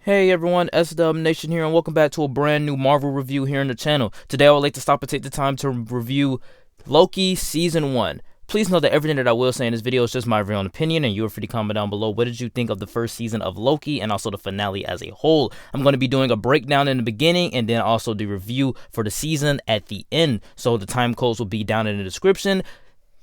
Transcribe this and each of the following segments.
Hey everyone, SW Nation here, and welcome back to a brand new Marvel review here on the channel. Today I would like to stop and take the time to review Loki Season 1. Please note that everything that I will say in this video is just my very own opinion, and you are free to comment down below what did you think of the first season of Loki and also the finale as a whole. I'm going to be doing a breakdown in the beginning and then also the review for the season at the end, so the time codes will be down in the description.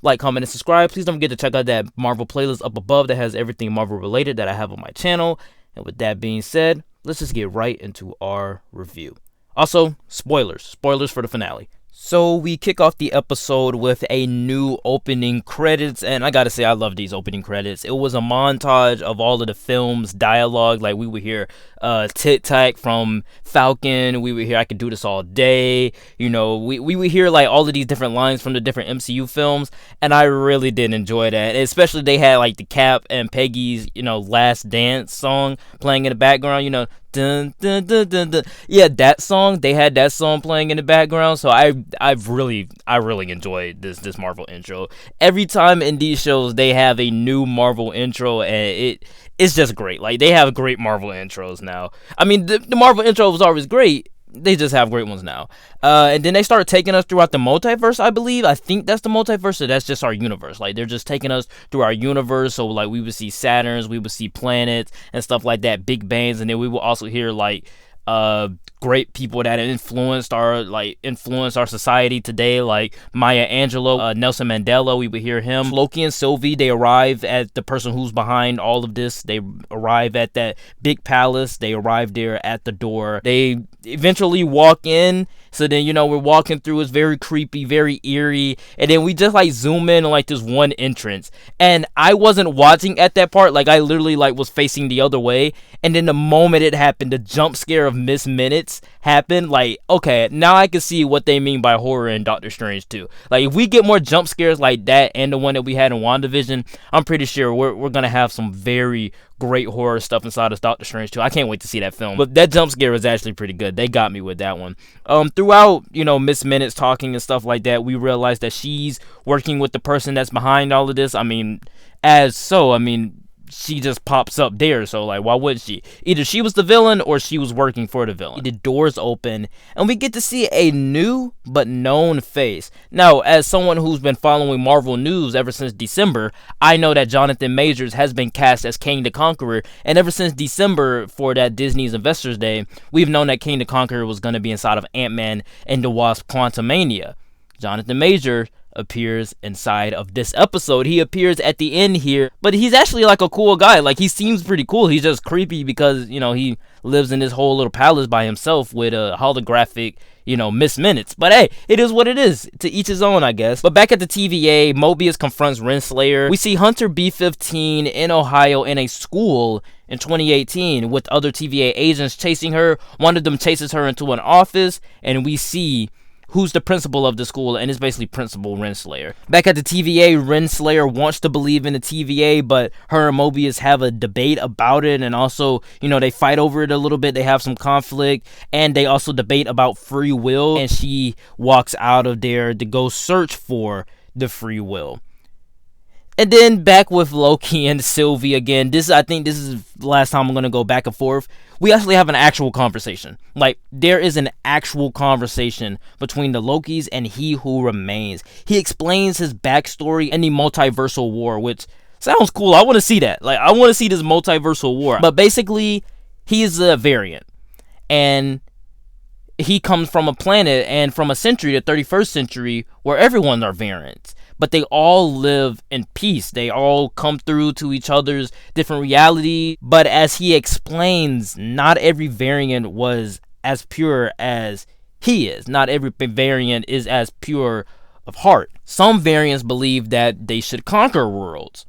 Like, comment, and subscribe. Please don't forget to check out that Marvel playlist up above that has everything Marvel related that I have on my channel. And with that being said, let's just get right into our review. Also, spoilers for the finale. So we kick off the episode with a new opening credits, and I gotta say I love these opening credits. It was a montage of all of the film's dialogue. Like, we would hear Tic Tac from Falcon, we would hear I Could Do This All Day, you know, we would hear like all of these different lines from the different MCU films, and I really did enjoy that. And especially they had like the Cap and Peggy's, you know, Last Dance song playing in the background, you know, dun, dun, dun, dun, dun. Yeah, that song, they had that song playing in the background, so I really enjoyed this Marvel intro. Every time in these shows they have a new Marvel intro, and it's just great. Like, they have great Marvel intros now. I mean, the Marvel intro was always great. They just have great ones now. And then they started taking us throughout the multiverse, I believe. I think that's the multiverse, so that's just our universe. Like, they're just taking us through our universe. So, like, we would see Saturns, we would see planets and stuff like that, big bangs. And then we will also hear, like, great people that influenced our society today, like Maya Angelou, Nelson Mandela. We would hear him. Loki and Sylvie, they arrive at the person who's behind all of this. They arrive at that big palace. They arrive there at the door. They eventually walk in. So then, you know, we're walking through. It's very creepy, very eerie. And then we just like zoom in on like this one entrance. And I wasn't watching at that part. Like, I literally like was facing the other way. And then the moment it happened, the jump scare of Miss Minutes happened. Like, okay, now I can see what they mean by horror in Doctor Strange 2. Like, if we get more jump scares like that and the one that we had in WandaVision, I'm pretty sure we're gonna have some very great horror stuff inside of Doctor Strange 2. I can't wait to see that film. But that jump scare was actually pretty good. They got me with that one. Throughout, you know, Miss Minutes talking and stuff like that, we realized that she's working with the person that's behind all of this. I mean, she just pops up there, so like, why would she? Either she was the villain or she was working for the villain. The doors open and we get to see a new but known face. Now, as someone who's been following Marvel news ever since December, I know that Jonathan Majors has been cast as Kang the Conqueror, and ever since December for that Disney's Investors Day, we've known that Kang the Conqueror was going to be inside of Ant-Man and the Wasp: Quantumania. Jonathan Majors appears inside of this episode. He appears at the end here, but he's actually like a cool guy. Like, he seems pretty cool. He's just creepy because, you know, he lives in this whole little palace by himself with a holographic, you know, Miss Minutes. But hey, it is what it is. To each his own, I guess. But back at the TVA, Mobius confronts Renslayer. We see Hunter B-15 in Ohio in a school in 2018 with other TVA agents chasing her. One of them chases her into an office, and we see who's the principal of the school, and it's basically Principal Renslayer. Back at the TVA, Renslayer wants to believe in the TVA, but her and Mobius have a debate about it, and also, you know, they fight over it a little bit. They have some conflict, and they also debate about free will, and she walks out of there to go search for the free will. And then back with Loki and Sylvie again. I think this is the last time I'm going to go back and forth. We actually have an actual conversation. Like, there is an actual conversation between the Lokis and He Who Remains. He explains his backstory and the multiversal war, which sounds cool. I want to see that. Like, I want to see this multiversal war. But basically, he is a variant. And he comes from a planet and from a century, the 31st century, where everyone are variants. But they all live in peace. They all come through to each other's different reality. But as he explains, not every variant was as pure as he is. Not every variant is as pure of heart. Some variants believe that they should conquer worlds.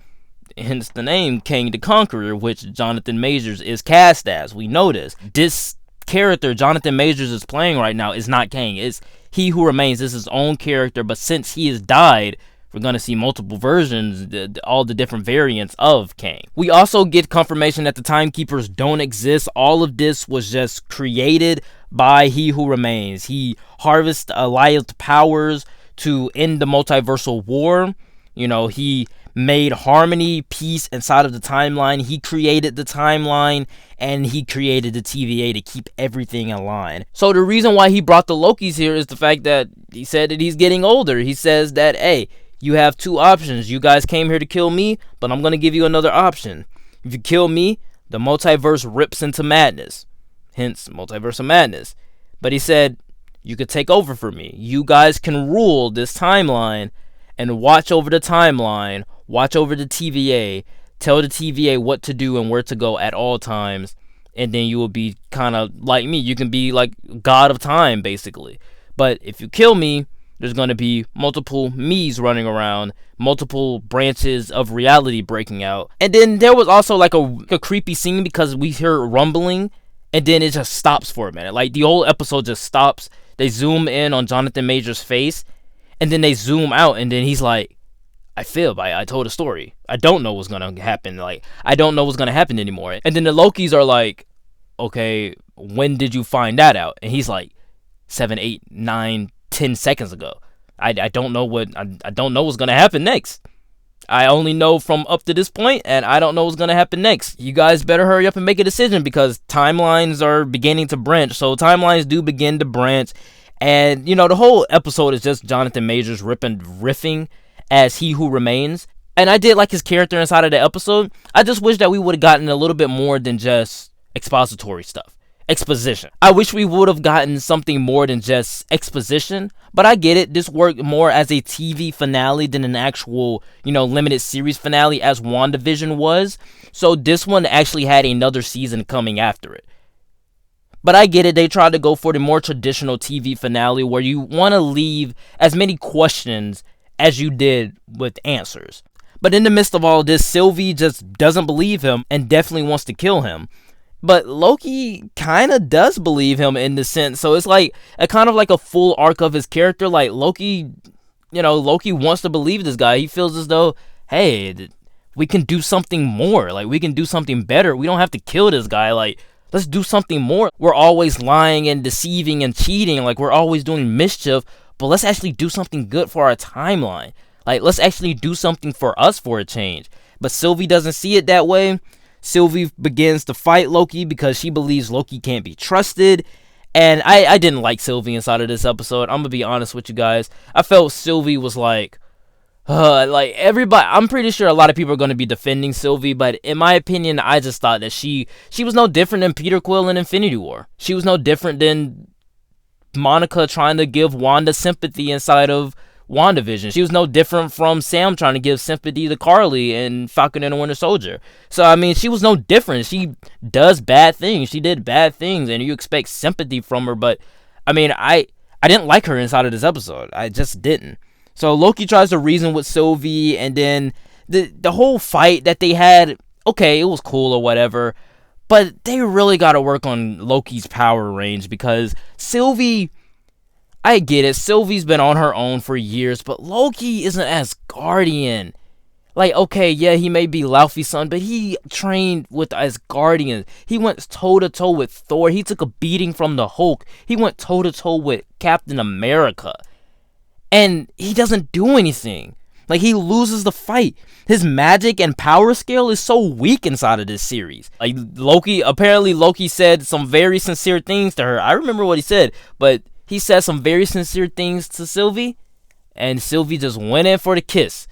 Hence the name Kang the Conqueror, which Jonathan Majors is cast as. We know this. This character Jonathan Majors is playing right now is not Kang. It's He Who Remains. This is his own character. But since he has died, we're going to see multiple versions, all the different variants of Kang. We also get confirmation that the Timekeepers don't exist. All of this was just created by He Who Remains. He harvests Alliance powers to end the multiversal war. You know, he made harmony, peace inside of the timeline. He created the timeline, and he created the TVA to keep everything in line. So the reason why he brought the Lokis here is the fact that he said that he's getting older. He says that, hey, you have two options. You guys came here to kill me, but I'm going to give you another option. If you kill me, the multiverse rips into madness. Hence, Multiverse of Madness. But he said, you could take over for me. You guys can rule this timeline and watch over the timeline, watch over the TVA, tell the TVA what to do and where to go at all times, and then you will be kind of like me. You can be like God of time, basically. But if you kill me, there's going to be multiple me's running around, multiple branches of reality breaking out. And then there was also like a creepy scene because we hear rumbling, and then it just stops for a minute. Like the whole episode just stops. They zoom in on Jonathan Majors' face, and then they zoom out, and then he's like, I told a story. I don't know what's going to happen. Like, I don't know what's going to happen anymore. And then the Lokis are like, okay, when did you find that out? And he's like, 7, 8, 9, 10 seconds ago. I don't know I don't know what's going to happen next. I only know from up to this point, and I don't know what's going to happen next. You guys better hurry up and make a decision because timelines are beginning to branch. So timelines do begin to branch. And, you know, the whole episode is just Jonathan Majors riffing as He Who Remains. And I did like his character inside of the episode. I just wish that we would have gotten a little bit more than just expository stuff. Exposition. I wish we would have gotten something more than just exposition, but I get it. This worked more as a TV finale than an actual, limited series finale as WandaVision was. So this one actually had another season coming after it. But I get it. They tried to go for the more traditional TV finale where you want to leave as many questions as you did with answers. But in the midst of all this, Sylvie just doesn't believe him and definitely wants to kill him. But Loki kind of does believe him in the sense. So it's like a kind of like a full arc of his character. Like Loki wants to believe this guy. He feels as though, hey, we can do something more. Like we can do something better. We don't have to kill this guy. Like let's do something more. We're always lying and deceiving and cheating. Like we're always doing mischief. But let's actually do something good for our timeline. Like let's actually do something for us for a change. But Sylvie doesn't see it that way. Sylvie begins to fight Loki because she believes Loki can't be trusted. And I didn't like Sylvie inside of this episode. I'm going to be honest with you guys. I felt Sylvie was like everybody. I'm pretty sure a lot of people are going to be defending Sylvie. But in my opinion, I just thought that she was no different than Peter Quill in Infinity War. She was no different than Monica trying to give Wanda sympathy inside of WandaVision. She was no different from Sam trying to give sympathy to Carly in Falcon and the Winter Soldier. So, I mean, she was no different. She does bad things. She did bad things, and you expect sympathy from her. But, I mean, I didn't like her inside of this episode. I just didn't. So, Loki tries to reason with Sylvie, and then the whole fight that they had, okay, it was cool or whatever. But they really got to work on Loki's power range because Sylvie... I get it, Sylvie's been on her own for years, but Loki is an Asgardian. Like, okay, yeah, he may be Laufey's son, but he trained with Asgardians. He went toe-to-toe with Thor. He took a beating from the Hulk. He went toe-to-toe with Captain America. And he doesn't do anything. Like, he loses the fight. His magic and power scale is so weak inside of this series. Like, apparently Loki said some very sincere things to her. I remember what he said, but... he said some very sincere things to Sylvie, and Sylvie just went in for the kiss.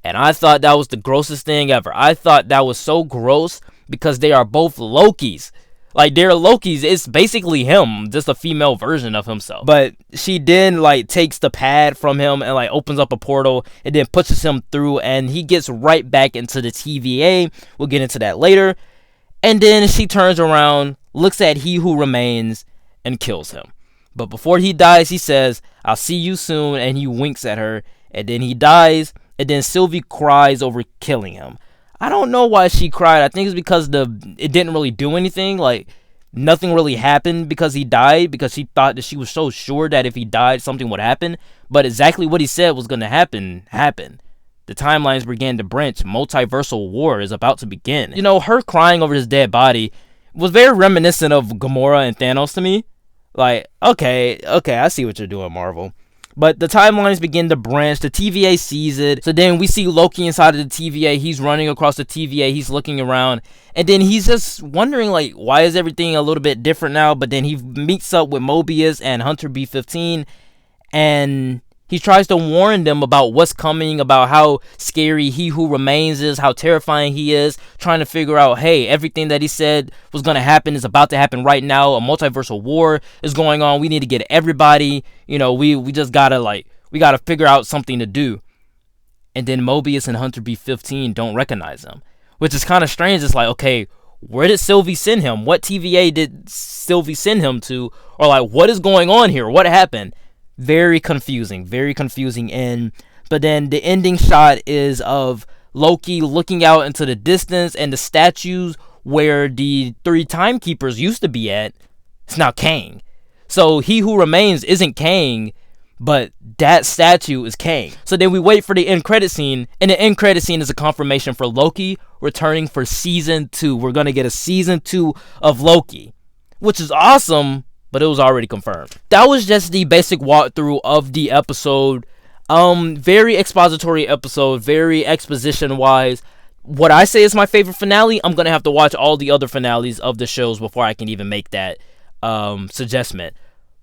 And I thought that was the grossest thing ever. I thought that was so gross because they are both Lokis. Like, they're Lokis. It's basically him, just a female version of himself. But she then, takes the pad from him and, opens up a portal and then pushes him through, and he gets right back into the TVA. We'll get into that later. And then she turns around, looks at He Who Remains, and kills him. But before he dies, he says, I'll see you soon, and he winks at her, and then he dies, and then Sylvie cries over killing him. I don't know why she cried. I think it's because it didn't really do anything. Like, nothing really happened because he died, because she thought that she was so sure that if he died, something would happen. But exactly what he said was going to happen, happened. The timelines began to branch. Multiversal war is about to begin. Her crying over his dead body was very reminiscent of Gamora and Thanos to me. Like, okay, I see what you're doing, Marvel. But the timelines begin to branch. The TVA sees it. So then we see Loki inside of the TVA. He's running across the TVA. He's looking around. And then he's just wondering, like, why is everything a little bit different now? But then he meets up with Mobius and Hunter B-15. And he tries to warn them about what's coming, about how scary He Who Remains is, how terrifying he is, trying to figure out, hey, everything that he said was going to happen is about to happen right now. A multiversal war is going on. We need to get everybody. You know, we just got to, we got to figure out something to do. And then Mobius and Hunter B-15 don't recognize him, which is kind of strange. It's like, okay, where did Sylvie send him? What TVA did Sylvie send him to? Or, like, what is going on here? What happened? Very confusing. And but then the ending shot is of Loki looking out into the distance, and the statues where the 3 timekeepers used to be at, it's now Kang. So He Who Remains isn't Kang, but that statue is Kang. So then we wait for the end credit scene, and the end credit scene is a confirmation for Loki returning for season 2. We're gonna get a season 2 of Loki, which is awesome. But it was already confirmed. That was just the basic walkthrough of the episode. Very expository episode, very exposition wise. What I say is my favorite finale, I'm gonna have to watch all the other finales of the shows before I can even make that suggestion.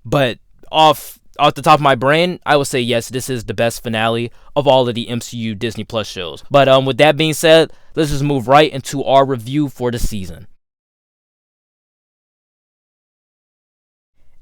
But off the top of my brain, I would say yes, this is the best finale of all of the MCU Disney Plus shows. But with that being said, let's just move right into our review for the season.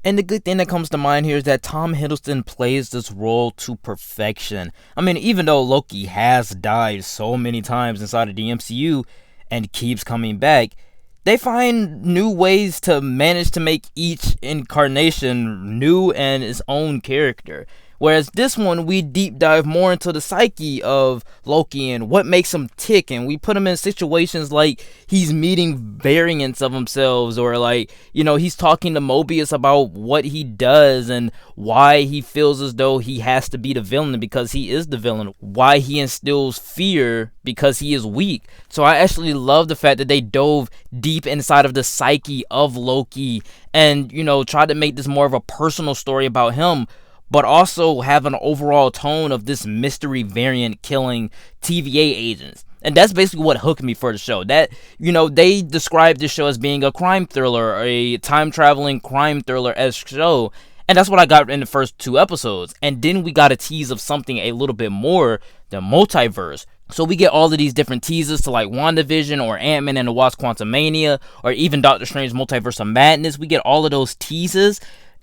And the good thing that comes to mind here is that Tom Hiddleston plays this role to perfection. I mean, even though Loki has died so many times inside of the MCU and keeps coming back, they find new ways to manage to make each incarnation new and its own character. Whereas this one, we deep dive more into the psyche of Loki and what makes him tick, and we put him in situations like he's meeting variants of himself, or like, you know, he's talking to Mobius about what he does and why he feels as though he has to be the villain because he is the villain, why he instills fear because he is weak. So I actually love the fact that they dove deep inside of the psyche of Loki and, you know, tried to make this more of a personal story about him, but also have an overall tone of this mystery variant killing TVA agents. And that's basically what hooked me for the show. That, you know, they described this show as being a crime thriller, a time-traveling crime thriller-esque show. And that's what I got in the first 2 episodes. And then we got a tease of something a little bit more, the multiverse. So we get all of these different teases to like WandaVision or Ant-Man and the Wasp Quantumania or even Doctor Strange Multiverse of Madness. We get all of those teases,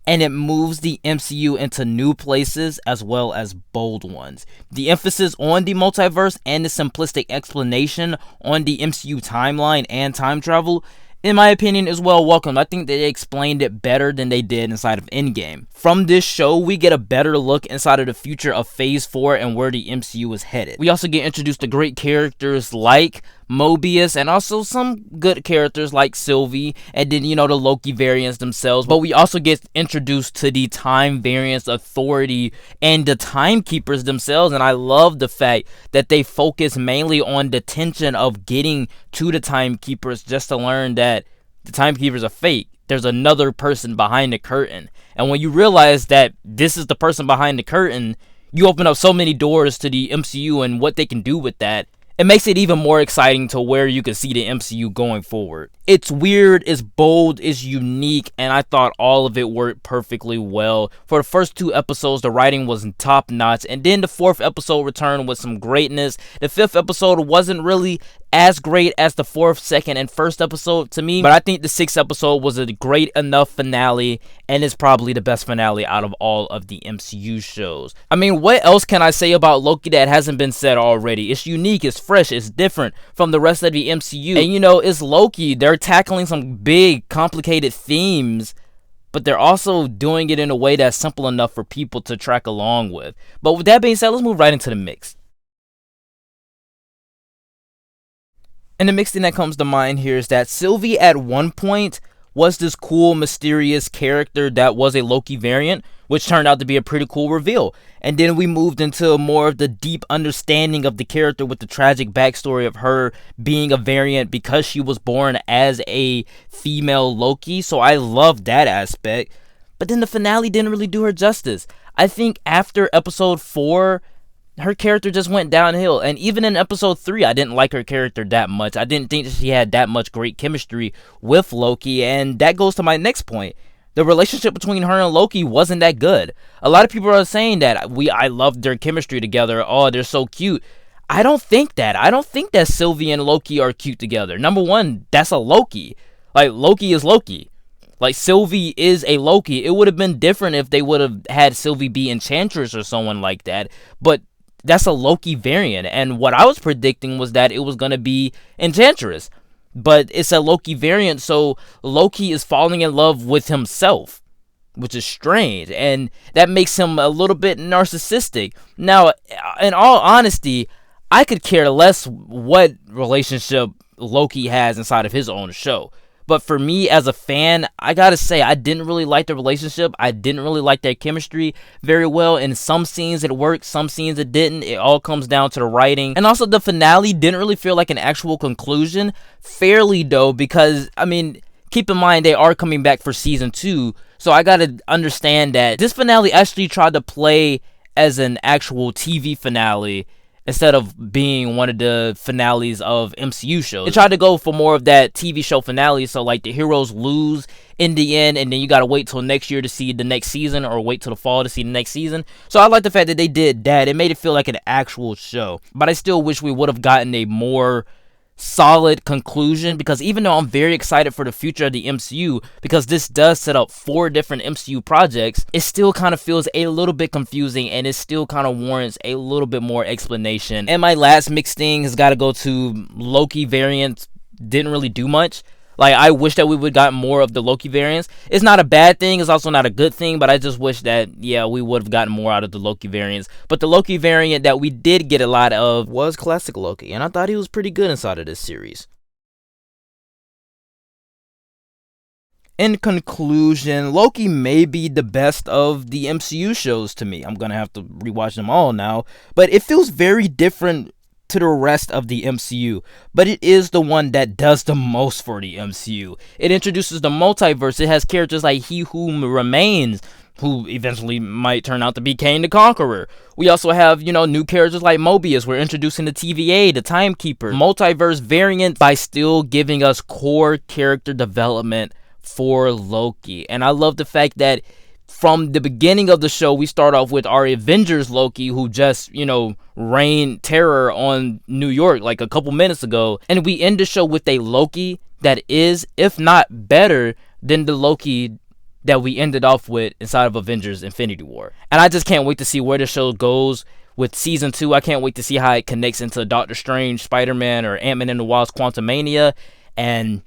and it moves the MCU into new places as well as bold ones. The emphasis on the multiverse and the simplistic explanation on the MCU timeline and time travel, in my opinion, is well welcomed. I think they explained it better than they did inside of Endgame. From this show, we get a better look inside of the future of Phase 4 and where the MCU is headed. We also get introduced to great characters like Mobius and also some good characters like Sylvie and then, you know, the Loki variants themselves. But we also get introduced to the Time Variance Authority and the Timekeepers themselves. And I love the fact that they focus mainly on the tension of getting to the Timekeepers just to learn that the Timekeepers are fake. There's another person behind the curtain. And when you realize that this is the person behind the curtain, you open up so many doors to the MCU and what they can do with that. It makes it even more exciting to where you can see the MCU going forward. It's weird, it's bold, it's unique, and I thought all of it worked perfectly well. For the first 2 episodes, the writing was top notch, and then the 4th episode returned with some greatness. The 5th episode wasn't really as great as the 4th, 2nd, and 1st episode to me, but I think the 6th episode was a great enough finale, and it's probably the best finale out of all of the MCU shows. I mean, what else can I say about Loki that hasn't been said already? It's unique, it's fresh, it's different from the rest of the MCU, and you know, it's Loki. They're tackling some big, complicated themes, but they're also doing it in a way that's simple enough for people to track along with. But with that being said, let's move right into the mix. And the mix thing that comes to mind here is that Sylvie at one point was this cool, mysterious character that was a Loki variant, which turned out to be a pretty cool reveal. And then we moved into more of the deep understanding of the character with the tragic backstory of her being a variant because she was born as a female Loki. So I love that aspect. But then the finale didn't really do her justice. I think after episode 4, her character just went downhill. And even in episode 3, I didn't like her character that much. I didn't think that she had that much great chemistry with Loki. And that goes to my next point. The relationship between her and Loki wasn't that good. A lot of people are saying that I loved their chemistry together. Oh, they're so cute. I don't think that. I don't think that Sylvie and Loki are cute together. Number one, that's a Loki. Like, Loki is Loki. Like, Sylvie is a Loki. It would have been different if they would have had Sylvie be Enchantress or someone like that. But that's a Loki variant. And what I was predicting was that it was going to be Enchantress. But it's a Loki variant, so Loki is falling in love with himself, which is strange. And that makes him a little bit narcissistic. Now, in all honesty, I could care less what relationship Loki has inside of his own show. But for me as a fan, I gotta say, I didn't really like the relationship. I didn't really like their chemistry very well. In some scenes it worked, some scenes it didn't. It all comes down to the writing. And also the finale didn't really feel like an actual conclusion. Fairly though, because, I mean, keep in mind they are coming back for season 2. So I gotta understand that this finale actually tried to play as an actual TV finale instead of being one of the finales of MCU shows. It tried to go for more of that TV show finale, so like the heroes lose in the end, and then you gotta wait till next year to see the next season, or wait till the fall to see the next season. So I like the fact that they did that. It made it feel like an actual show. But I still wish we would have gotten a more solid conclusion, because even though I'm very excited for the future of the MCU, because this does set up 4 different MCU projects, it still kind of feels a little bit confusing, and it still kind of warrants a little bit more explanation. And my last mixed thing has got to go to Loki variants. Didn't really do much. Like, I wish that we would have gotten more of the Loki variants. It's not a bad thing, it's also not a good thing, but I just wish that, yeah, we would have gotten more out of the Loki variants. But the Loki variant that we did get a lot of was classic Loki, and I thought he was pretty good inside of this series. In conclusion, Loki may be the best of the MCU shows to me. I'm gonna have to rewatch them all now, but it feels very different to the rest of the MCU, but it is the one that does the most for the MCU. It introduces the multiverse. It has characters like He Who Remains, who eventually might turn out to be Kang the Conqueror. We also have, new characters like Mobius. We're introducing the TVA, the Timekeeper. Multiverse variant by still giving us core character development for Loki. And I love the fact that from the beginning of the show, we start off with our Avengers Loki, who just, rained terror on New York like a couple minutes ago. And we end the show with a Loki that is, if not better, than the Loki that we ended off with inside of Avengers Infinity War. And I just can't wait to see where the show goes with season 2. I can't wait to see how it connects into Doctor Strange, Spider-Man, or Ant-Man and the Wasp: Quantumania. And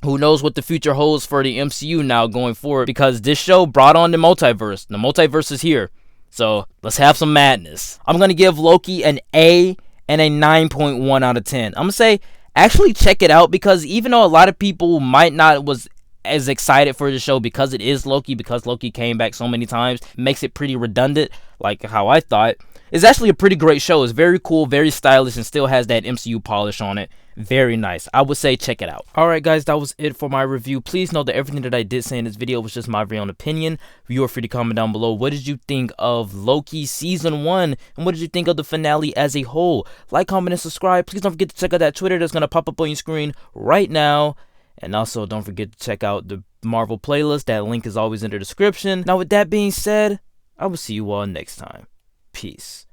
who knows what the future holds for the MCU now going forward, because this show brought on the multiverse. The multiverse is here. So let's have some madness. I'm going to give Loki an A and a 9.1 out of 10. I'm going to say actually check it out, because even though a lot of people might not was as excited for the show because it is Loki, because Loki came back so many times, makes it pretty redundant, like how I thought. It's actually a pretty great show. It's very cool, very stylish, and still has that MCU polish on it. Very nice. I would say check it out. Alright guys, that was it for my review. Please note that everything that I did say in this video was just my very own opinion. You are free to comment down below. What did you think of Loki Season 1? And what did you think of the finale as a whole? Like, comment, and subscribe. Please don't forget to check out that Twitter that's going to pop up on your screen right now. And also, don't forget to check out the Marvel playlist. That link is always in the description. Now, with that being said, I will see you all next time. Peace.